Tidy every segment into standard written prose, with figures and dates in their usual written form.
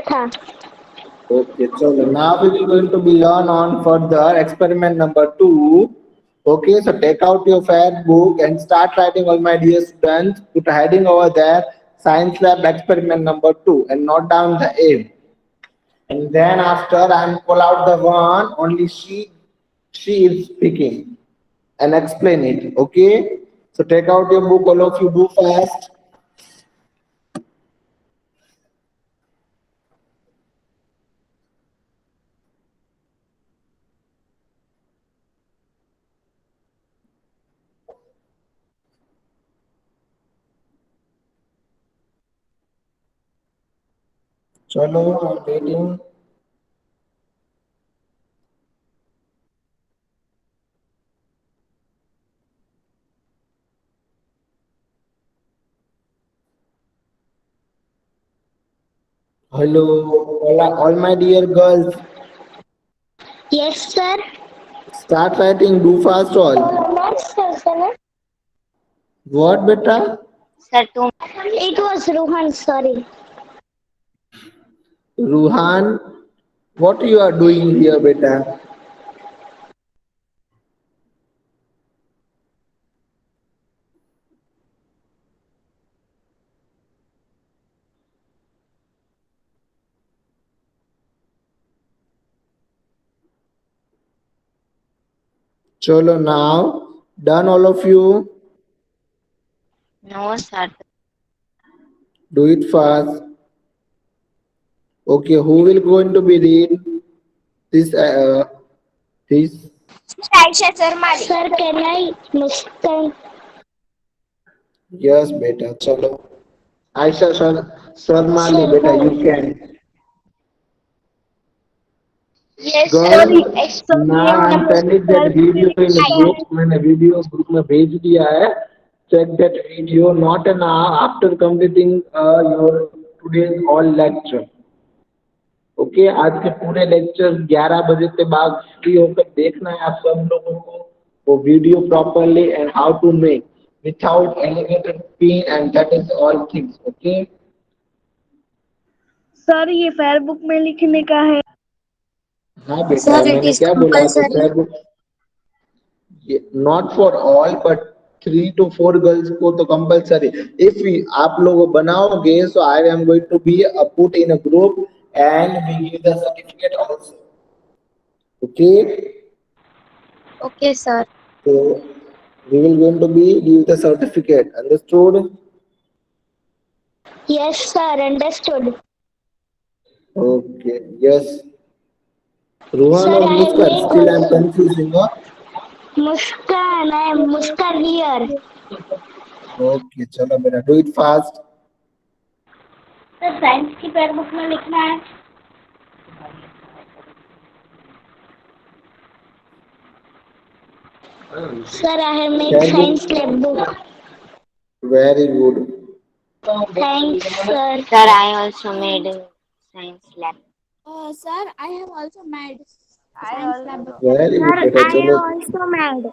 था। Okay, so now we will going to be learn on further experiment number two. Okay, so take out your fair book and start writing all my dear students. Put a heading over there, science lab experiment number two, and note down the aim. And then after I'm pull out the one, only she is speaking and explain it. Okay, so take out your book, all of you do fast. Chalo, I'm waiting. Hello, all my dear girls. Yes, sir. Start writing, do fast all. Next person. What beta? Sir, two. It was Rohan, sorry. Ruhan, what you are doing here beta? Cholo now, done all of you. No, sir. Do it fast. Okay, who will going to be read this? Aisha Sharma. Sir, can I Muskan? Yes beta, chalo. Aisha Sharmali Sir, beta, you who? can. Yes, sir. Girl, now Experiment I'm number sending that twelve में video in the लिखा group. है. मैंने video group में भेज दिया है. Check that video. Not an hour after completing your today's all lecture. Okay, आज के पूरे लेक्चर 11 बजे के बाद फ्री होकर देखना है आप सब लोगों को वो video properly and how to make without allegated pen and that is all things. Okay sir ये फेयरबुक में लिखने का है. हाँ बेटा, Sir, it मैंने is क्या बोला तो compulsory. Facebook not for all but 3 to 4 girls को तो कंपलसरी. इफ आप लोग बनाओगे so I am going to be put in a group and we give the certificate also. Okay, Okay, sir. so we will going to be give the certificate. Understood? Yes, sir. Understood. Okay. Yes. Ruhan Sir, or I have Muskan? made Still I'm also. confusing. Huh? Muskan, I am Muskan here. Okay. चलो बेटा, do it fast. Sir science की pair book में लिखना है. Sir, I have made Very science good. lab book. Very good. Thanks, sir. Sir, I also made a science lab. Sir, I have also made I science lab. also. Very good Sir, बेटा. I चलो. also made.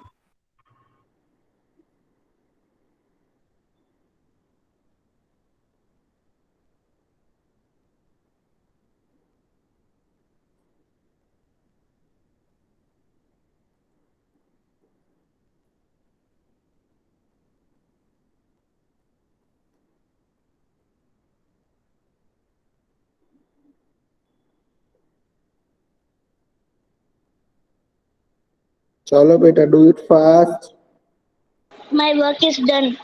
चलो बेटा, do it fast. My work is done.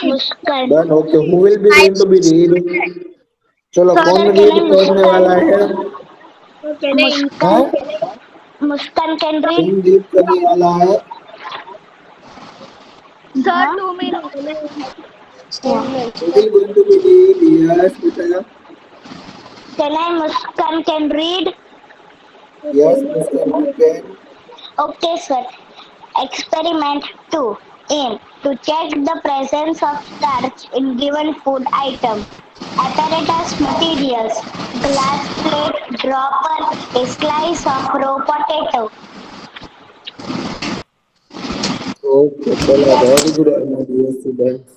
Muskan. Done. Okay. Who will be going to be read? चलो Sir, कौन can read I करने वाला Muskan? है? So can I Muskan. हाँ? Muskan can read. कौन read करने वाला है? sir Huh? 2 minutes. Yeah. Who will going to be read? Yes बेटा. Can I Muskan can read? Yes, Muskan, you can. Okay, sir. Experiment 2. Aim to check the presence of starch in given food item. Apparatus materials. Glass plate, dropper, a slice of raw potato. Okay, चलो very good, my dear students.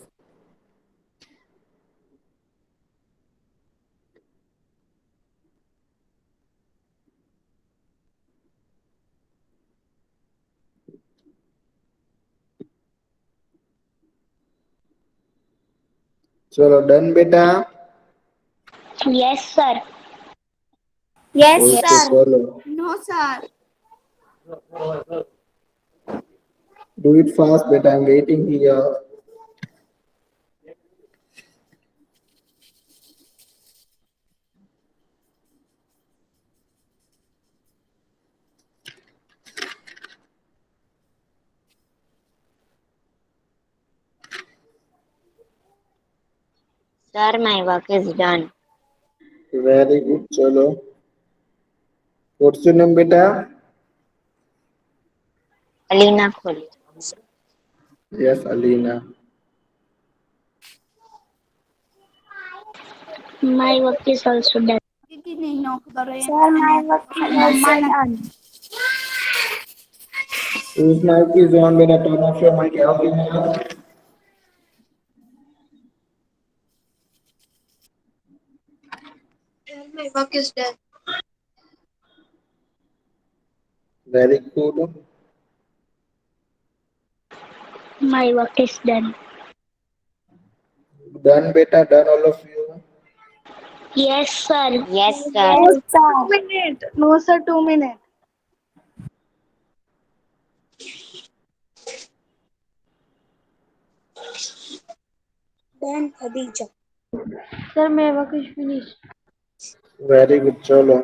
चलो done बेटा. Yes, sir. Yes, okay sir. चलो. No, sir. Do it fast बेटा. I'm waiting here. Sir, my work is done. Very good. चलो. What's your name बेटा? Alina Khul. Yes, Alina. My work is also done. Didi नहीं knock करो ये. Sir, my work is also done. Whose mic is on बेटा? Turn off your mic. Alina. My work is done. Very good. My work is done. Done बेटा. Done all of you. Yes, sir. Yes, sir. Yes, sir. 2 minutes. No, sir. 2 minutes. Then Khadija. Sir, my work is finished. Very good. चलो.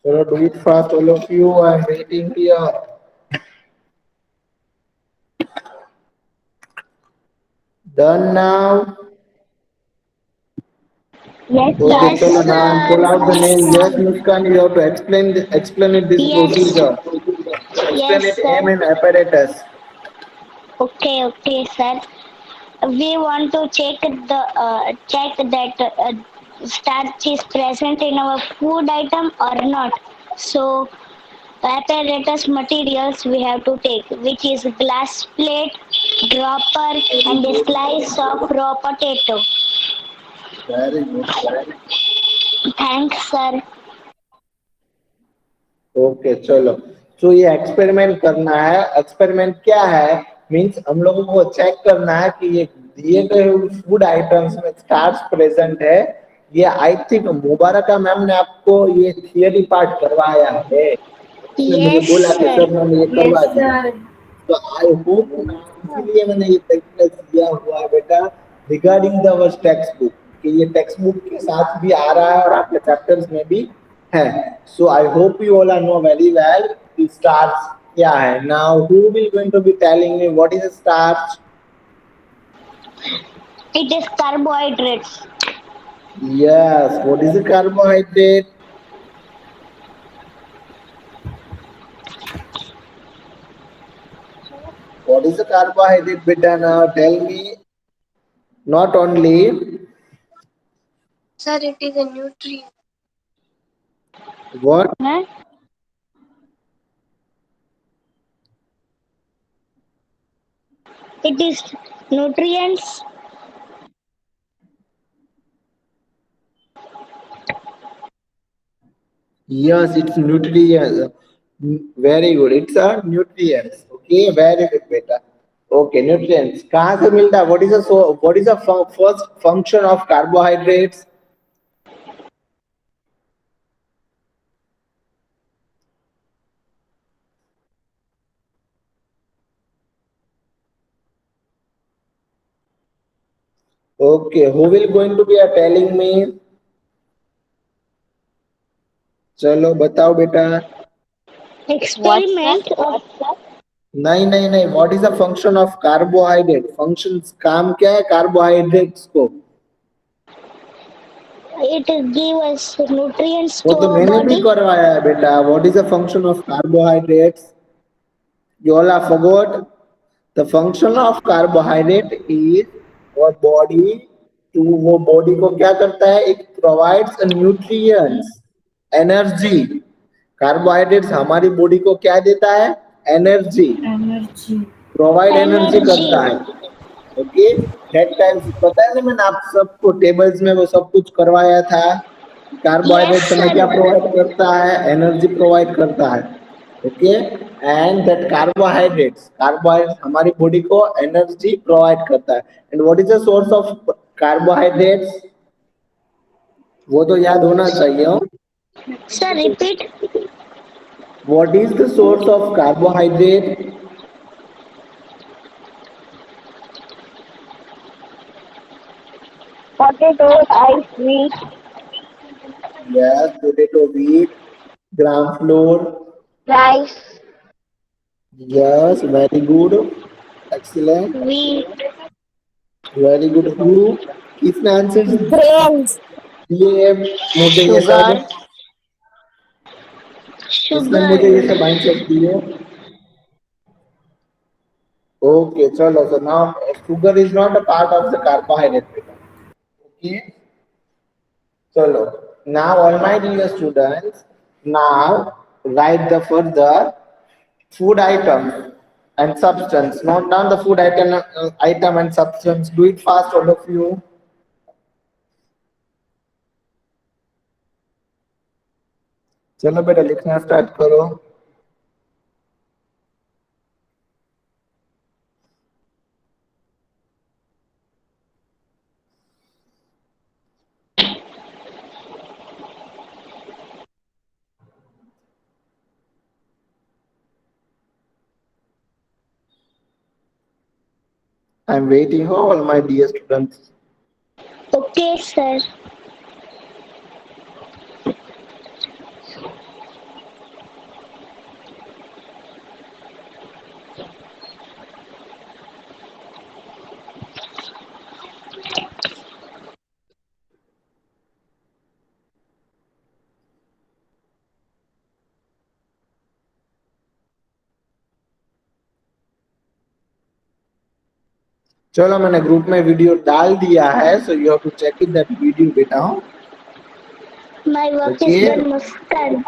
चलो do it fast all of you. I'm waiting here. Done now. Yes, Okay, Yes, sir. chalo now pull sir. out the name. Yes, Muskan, you have to explain it this Yes. procedure. Explain Yes, it sir. aim and apparatus. Okay, sir. We want to check that starch is present in our food item or not. So apparatus materials we have to take, which is glass plate, dropper, and a slice of raw potato. Very good. Thanks, sir. Okay चलो. तो ये experiment करना है. Experiment क्या है? Means हम लोगों को चेक करना है कि ये दिए गए फूड आइटम्स में स्टार्च प्रेजेंट है. ये आई थिंक मुबारका मैम ने आपको ये थियरी पार्ट करवाया है. उसने मुझे Yes, बोला कि sir. सर मैंने ये करवा दिया. तो आई होप इसीलिए मैंने ये प्रैक्टिस किया हुआ है बेटा. रिगार्डिंग द टेक्स्ट बुक कि ये टेक्स्ट बुक के साथ भी आ रहा है और आपके चैप्टर्स में भी है. So I hope you all are know very well कि स्टार्च क्या है. Now who will going to be telling me what is starch? It is carbohydrates. Yes, what is a carbohydrate? What is a carbohydrate beta? Now tell me. Not only Sir, it is a nutrient. what. Huh? It is nutrients. Yes, it's nutrients. Very good. It's a nutrients. Okay, very good beta. Okay, nutrients. कहाँ से मिलता है? What is the first function of carbohydrates? Okay, who will going to be telling me? चलो बताओ बेटा. What, sir? Experiment of नहीं. What is the function of carbohydrate? Functions काम क्या है carbohydrates को? it give us nutrients वो to तो our मैंने भी body. करवाया है बेटा. What is the function of carbohydrates? You all have forgot. The function of carbohydrate is our body to वो body को क्या करता है? It provides a nutrients, energy. Carbohydrates हमारी body को क्या देता है? Energy. Provide energy Energy. करता है. ओके दैट टाइम पता है ना मैंने आप सबको टेबल्स में वो सब कुछ करवाया था। Yes, कार्बोहाइड्रेट हमें क्या sir. प्रोवाइड करता है, एनर्जी प्रोवाइड करता है। ओके एंड दैट कार्बोहाइड्रेट्स हमारी बॉडी को एनर्जी प्रोवाइड करता है। And what is the source of carbohydrates, वो तो याद होना चाहिए हो। Sir, repeat. What is the source of carbohydrate? Potato, rice, wheat, Yes, potato, wheat, gram flour. rice, Yes, very good. Excellent. We Very good. Who? किसने answer grains, दिए मुझे ये सब? sugar, किसने मुझे sugar. ये सब आंसर दिए? Okay, चलो. So now sugar is not a part of the carbohydrate. Okay. चलो. Now all my dear students, now write the further food item and substance. Note down the food item and substance. Do it fast, all of you. चलो बेटा लिखना start करो। I'm waiting for all my dear students. Okay, sir. चलो मैंने group में video डाल दिया है, so you have to check it that video बेटा। My work is Okay. done, Muskan.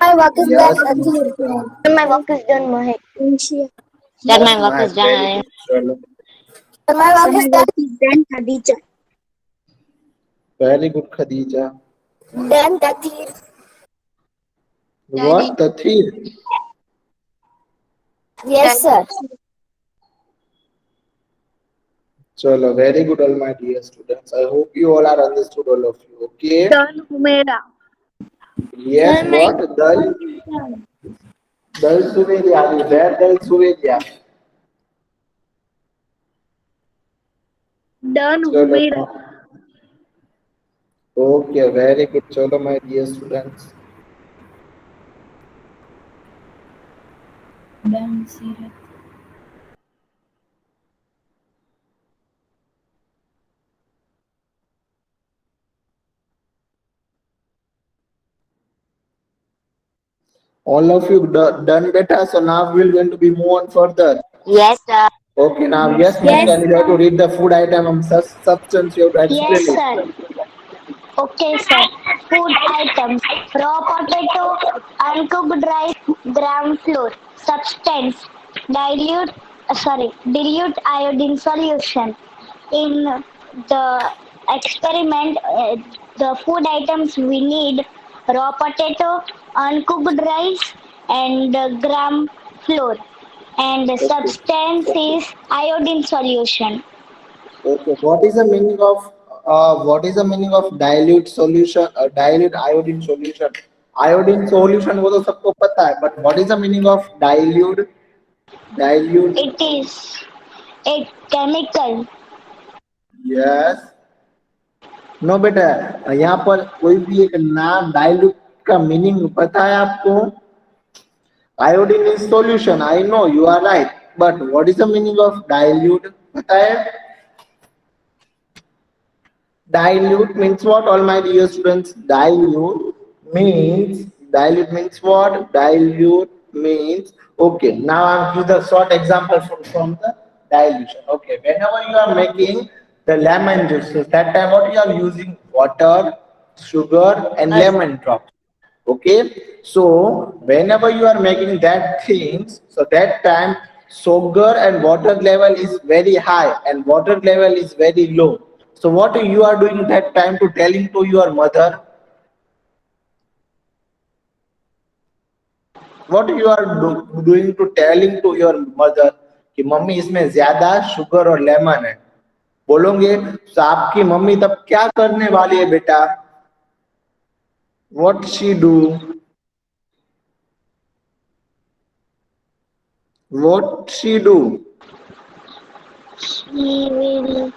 my work is Yes. done, Akhil. My work is done, Mahek. sir, Yes, my work is very done. good. चलो My work is done, Khadija. very good Khadija. done, Akhil. What the thing? Yes, sir. चलो very good all my dear students. I hope you all are understood all of you. Okay. Done, Humera. Yes. What dal? Dal suvedia. Where dal suvedia? Done, चलो okay very good. चलो my dear students. Done, Sirat. All of you done better. So now we're going to be move on further. Yes, sir. Okay, now yes, Muskan, you have to read the food item and substance. You have to explain Yes, it. sir. Okay, sir. Food items: raw potato, uncooked rice, gram flour. Substance: dilute iodine solution. In the experiment, the food items we need: raw potato, uncooked rice, and gram flour. And the substance is iodine solution. Okay, what is the meaning of dilute solution? Dilute iodine solution. Iodine solution वो तो सबको पता है, but what is the meaning of dilute? Dilute. It is a chemical. Yes. No बेटा, यहाँ पर कोई भी एक नाम डाइल्यूट का मीनिंग पता है आपको? Iodine is solution, I know you are right, but what is the meaning of dilute पता है? Dilute means what, all my dear students? Dilute means what? Dilute means, okay, now I'll give the short example from the dilution. Okay, whenever you are making the lemon juice, that time what you are using? Water, sugar, and lemon drops. Okay, so whenever you are making that things, so that time sugar and water level is very high and water level is very low. So what you are doing that time to telling to your mother? What you are doing to telling to your mother कि mummy इसमें ज्यादा sugar और lemon है, बोलोगे तो आपकी mummy तब क्या करने वाली है बेटा? What she do? What she do? She will.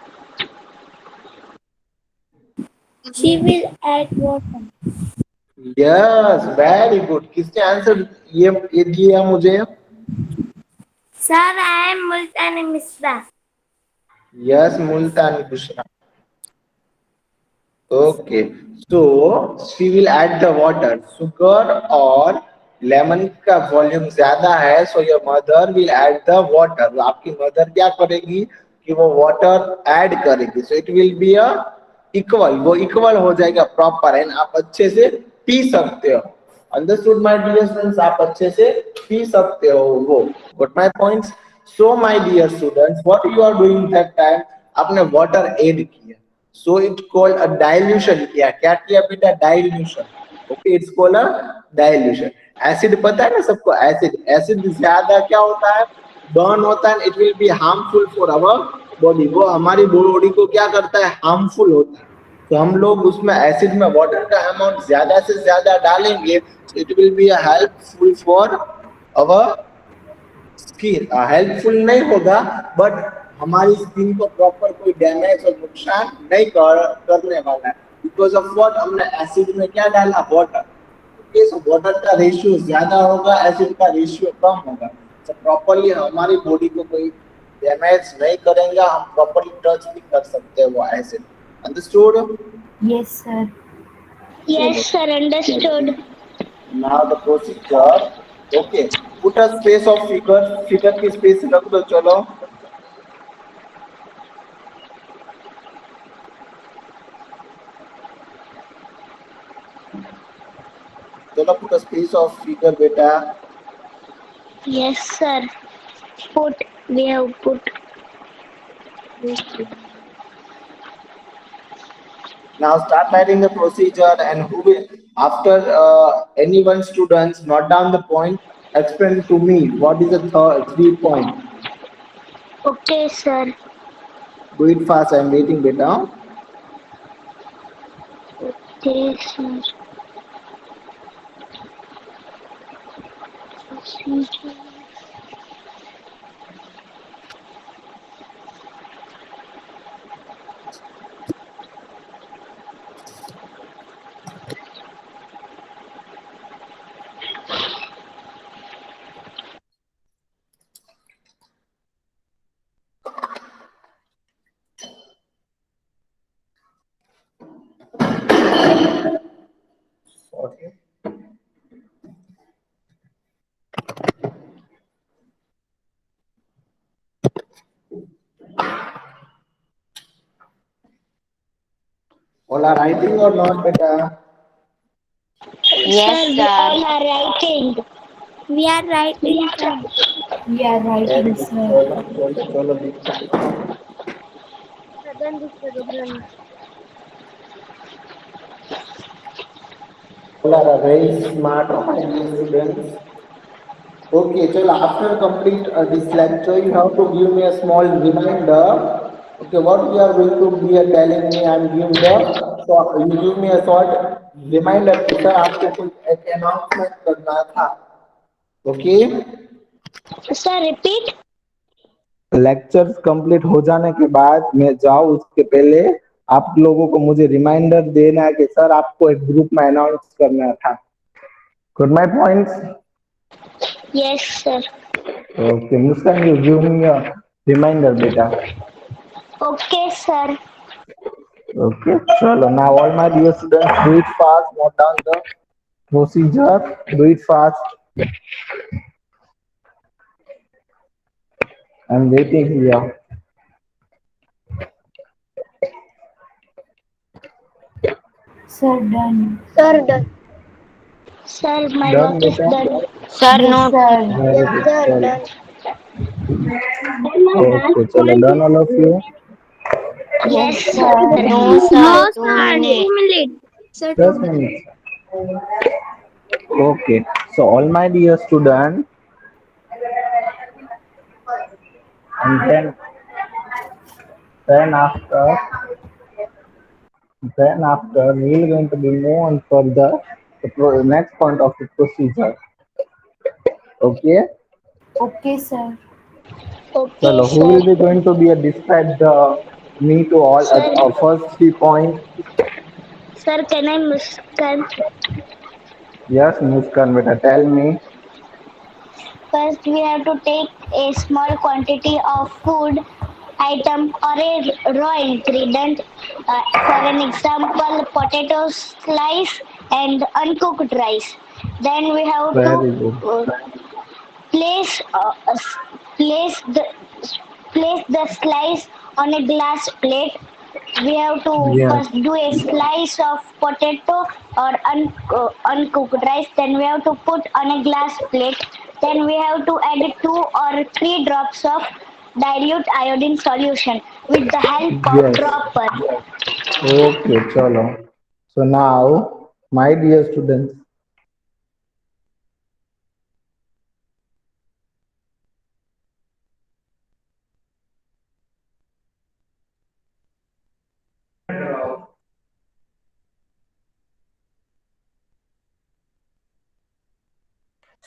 She will add water. Yes, very good. किसने आंसर ये दिया मुझे? Sir, I am Multani Misra. Yes, Multani Bushra. Okay, so she will add the water. Sugar और lemon का volume ज्यादा है, so your mother will add the water. तो आपकी मदर क्या करेगी कि वो वाटर ऐड करेगी, so it will be a equal, वो इक्वल हो जाएगा प्रॉपर एंड आप अच्छे से पी सकते हो. Understood my dear students? आप अच्छे से पी सकते हो वो. Got my points? So my dear students, what you are doing that time? आपने वाटर ऐड किया, so it called a dilution. किया, क्या किया बेटा? Dilution. Okay, it's called a dilution. Acid पता है ना सबको? एसिड ज्यादा क्या होता है? बर्न होता है, it will be harmful for our body. वो हमारी बॉडी को क्या करता है? हार्मफुल होता है. तो हम लोग उसमें एसिड में वाटर का अमाउंट ज्यादा से ज्यादा डालेंगे, it will be helpful for our skin. Helpful नहीं होगा बट हमारी स्किन को प्रॉपर कोई डैमेज और नुकसान नहीं करने वाला है. Because of what? हमने एसिड में क्या डाला? वाटर. ओके, सो वाटर का रेशियो ज्यादा होगा, एसिड का रेशियो कम होगा. तो प्रॉपरली हमारी बॉडी को कोई डैमेज नहीं करेगा, हम प्रॉपरली टच भी कर सकते हैं वो acid. Understood? Yes, sir. Yes, sir. Understood. Now the procedure. Okay, put a space of figure. Figure की space रख दो. चलो, चलो put a space of figure बेटा. Yes, sir. Put. We have put. Now start writing the procedure and who will, after any one students note down the point, explain to me what is the three point. Okay, sir. Do it fast. I am waiting beta. Okay, sir. Procedure. Okay. All are writing or not beta? Yes, Sir, we sir. all are writing. We are writing, sir. We are writing, sir. चलो लिखो. All are very smart, my dear students. Okay, so after complete this lecture, you have to give me a small reminder. Okay, what you are going to be telling me, I am giving the, so you give me a short reminder कि sir आपको कुछ एक announcement करना था. Okay, Sir, repeat. Lectures complete हो जाने के बाद मैं जाऊँ उसके पहले आप लोगों को मुझे रिमाइंडर देना है कि सर आपको एक ग्रुप में अनाउंस करना था. Got my points? Yes, sir. Okay, Muskan, you give me a reminder, beta. Okay, sir. Okay, chalo. Now all my dear students, do it fast. Note down the procedure. Do it fast. I'm waiting here. Sir, done. Sir, done. Sir, my Done, work is beta. done. Sir, Yes, no. sir. Very good. Sir, Chalo. done. Okay, chalo done all of you. Yes, Yes, sir. sir. No, sir. No, 2 minutes. sir. 2 minutes. Sir, 2 minutes. 10 minutes. Okay, so all my dear students, and then after we are going to be move on further the next point of the procedure. Okay, Okay, sir. Okay, chalo, who sir. will be going to be a describe the me to all Sir, first 3 point. sir, can I miss? Yes, Muskan, beta, tell me. First, we have to take a small quantity of food item or a raw ingredient. For an example, potato slice and uncooked rice. Then we have to Very good. uh, place uh, s- place the place the slice on a glass plate. We have to Yes, first do a slice of potato or uncooked rice. Then we have to put on a glass plate. Then we have to add 2 or 3 drops of dilute iodine solution with the help of yes. dropper. Okay, chalo. So now, my dear students,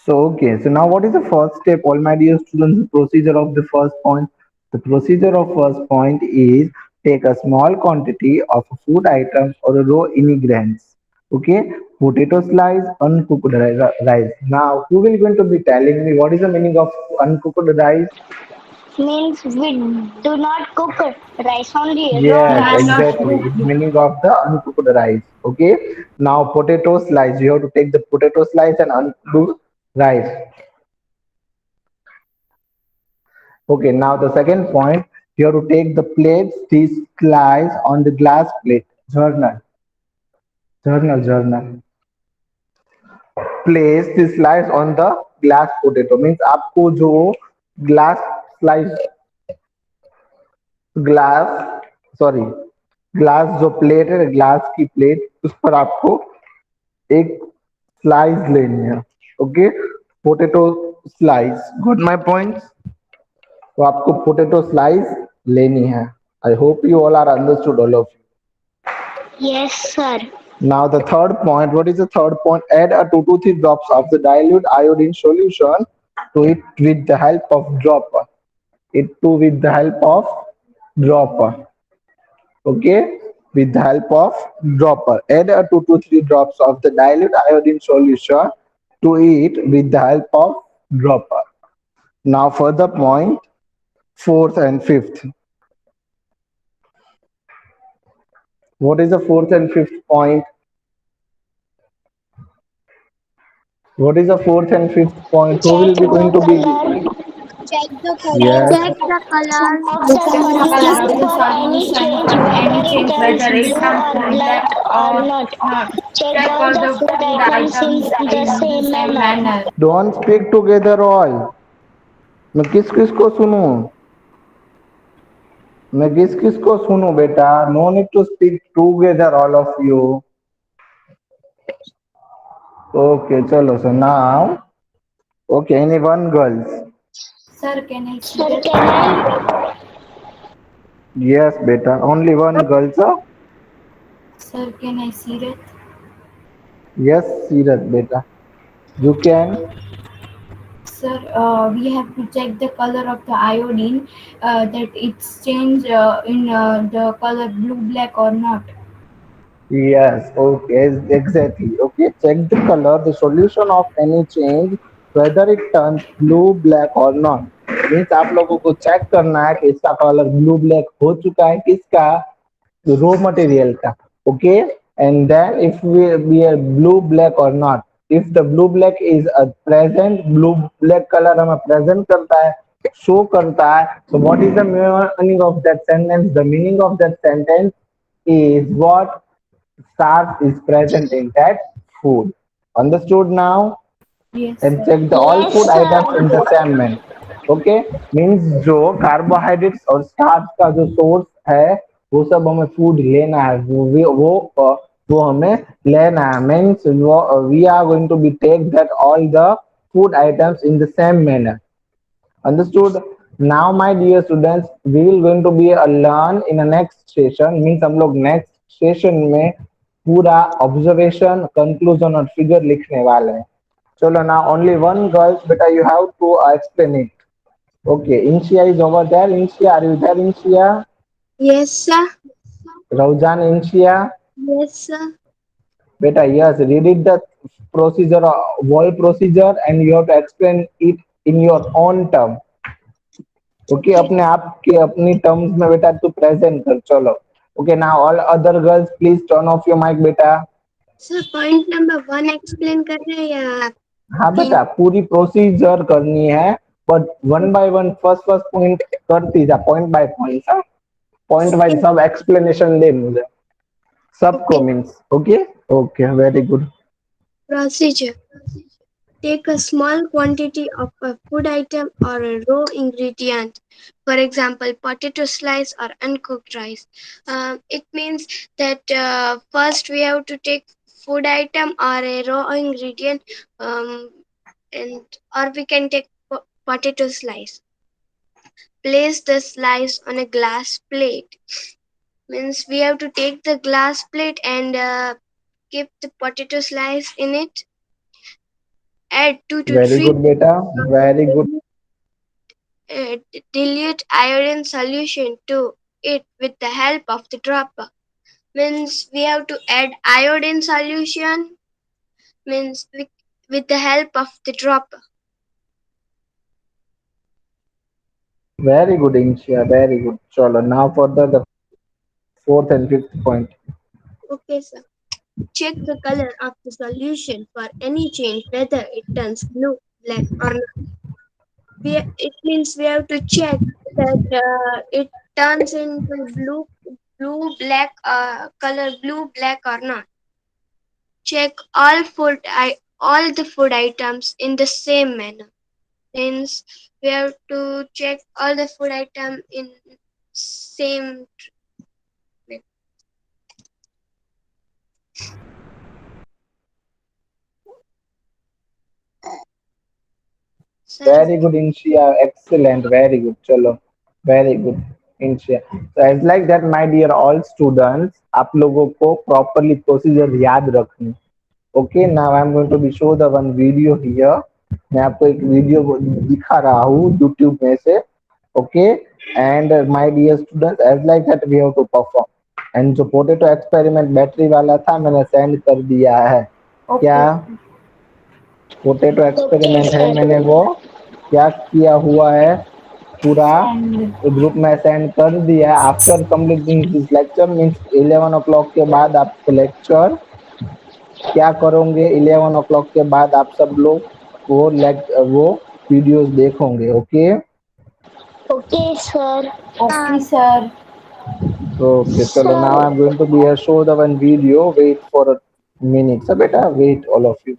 so, okay, so now what is the first step, all my dear students, the procedure of the first point? The procedure of first point is take a small quantity of a food item or a raw ingredients. Okay, potato slice, uncooked rice. Now, who will going to be telling me what is the meaning of uncooked rice? Means we do not cook rice, only raw Yes, Not rice. not exactly. cooked. It's meaning of the uncooked rice. Okay. Now potato slice. You have to take the potato slice and uncooked rice. Okay, now the second point, you have to take the plates, this slice on the glass plate. Journal. Place this slice on the glass potato. Means आपको जो glass slice glass sorry glass जो plate है glass की plate उस पर आपको एक slice लेनी है. Okay, potato slice, got my points. तो आपको पोटैटो स्लाइस लेनी है. I hope you all are understood all of you. Yes, sir. Now the third point, what is the third point? Add a 2 to 3 drops of the dilute iodine solution to it with the help of dropper. With the help of dropper. Okay, with the help of dropper. Add a 2 to 3 drops of the dilute iodine solution to it with the help of dropper. Now further point, fourth and fifth. What is the fourth and fifth point? What is the fourth and fifth point? Who Check will be going the to be? color Check the Yes. color Check of the color of of the the Check the color of solution the solution for any solution change, for whether any it change, turns whether it blue turns or blue, black black, or or not. not. Check Check all all the the food food items items in the in the same same manner. manner. Don't speak together all. मैं किस किस को सुनूं? मैं किस किस को सुनूं बेटा? No need to speak together all of you. Okay, chalo. So now, okay, anyone girls? Sir, can I see Sir, that? can I? Yes, beta. Only one girl, sir. Sir, can I see that? Yes, Sirat, beta. You can. Sir, we have to check the color of the iodine, that it's changed in the color blue, black or not. Yes, okay, exactly. Okay, check the color, the solution of any change, whether it turns blue, black or not. Means आप लोगों को check करना है कि इसका colour blue black हो चुका है किसका, रो मटेरियल का. Okay, and then if we are blue black और not, if the blue black is present, blue black colour हमें प्रेजेंट करता है, शो करता है. So what is the meaning of that sentence? The meaning of that sentence is what starch is present in that food. Understood now? Yes, And sir. check the all Yes, food items in sir. the same manner. Okay, means जो carbohydrates और starch का जो source है वो सब हमें food लेना है, वो हमें लेना है, means we are going to be take that all the food items in the same manner. Understood? Now my dear students, we will going to be learn in the next session, means हम लोग next session में पूरा observation, conclusion और figure लिखने वाले हैं. चलो, now only one girls बेटा, you have to explain it. Okay, Inshia is over there. Inshia, are you there, Inshia? Yes, sir. Rauzan, Inshia? Yes, sir. Beta, yes, read it the procedure, whole procedure, and you have to explain it in your own term. Okay, Okay. अपने आप के अपनी terms में बेटा तू present कर, चलो. Okay, now all other girls, please turn off your mic, बेटा. Sir, point number 1 explain कर रहे हैं या हाँ बेटा, पूरी प्रोसीजर करनी है, but one by one first point करती जा, point by point, point wise सब एक्सप्लेनेशन दे मुझे सबको, Okay. Means. Okay. Okay, very good. Procedure. Take a small quantity of a food item or a raw ingredient, for example, potato slice or uncooked rice. It means that first we have to take food item or a raw ingredient, and or we can take potato slice. Place the slice on a glass plate. Means we have to take the glass plate and keep the potato slice in it. Add 2 to very 3 good बेटा, very good. dilute iodine solution to it with the help of the dropper. Means we have to add iodine solution, means with the help of the dropper. Very good Inshia, very good. चलो, now further the fourth and fifth point. Okay, sir. Check the color of the solution for any change, whether it turns blue, black, or not. It means we have to check that it turns into black, color blue, black, or not. Check all the food items in the same manner. Means we have to check all the food item in same way. Sir, very good Inshia, excellent, very good. चलो, very good Inshia. So as like that, my dear all students, आप लोगों को properly procedure याद रखनी. Okay, now I am going to be show the one video here. मैं आपको एक video दिखा रहा हूँ यूट्यूब में से. Okay, and my dear students, as like that we have to perform. And जो पोटैटो एक्सपेरिमेंट बैटरी वाला था, मैंने सेंड कर दिया है. क्या पोटैटो एक्सपेरिमेंट है, मैंने वो क्या किया हुआ है, पूरा ग्रुप में सेंड कर दिया. After completing this lecture, means 11 o'clock के बाद आपको लेक्चर क्या करोगे, 11 o'clock के बाद आप सब लोग वो वीडियोस देखोगे. Okay. Okay, sir. okay, sir. Okay, चलो, now I am going to be show the one video. Wait for a minute, सब बेटा, वेट ऑल ऑफ यू.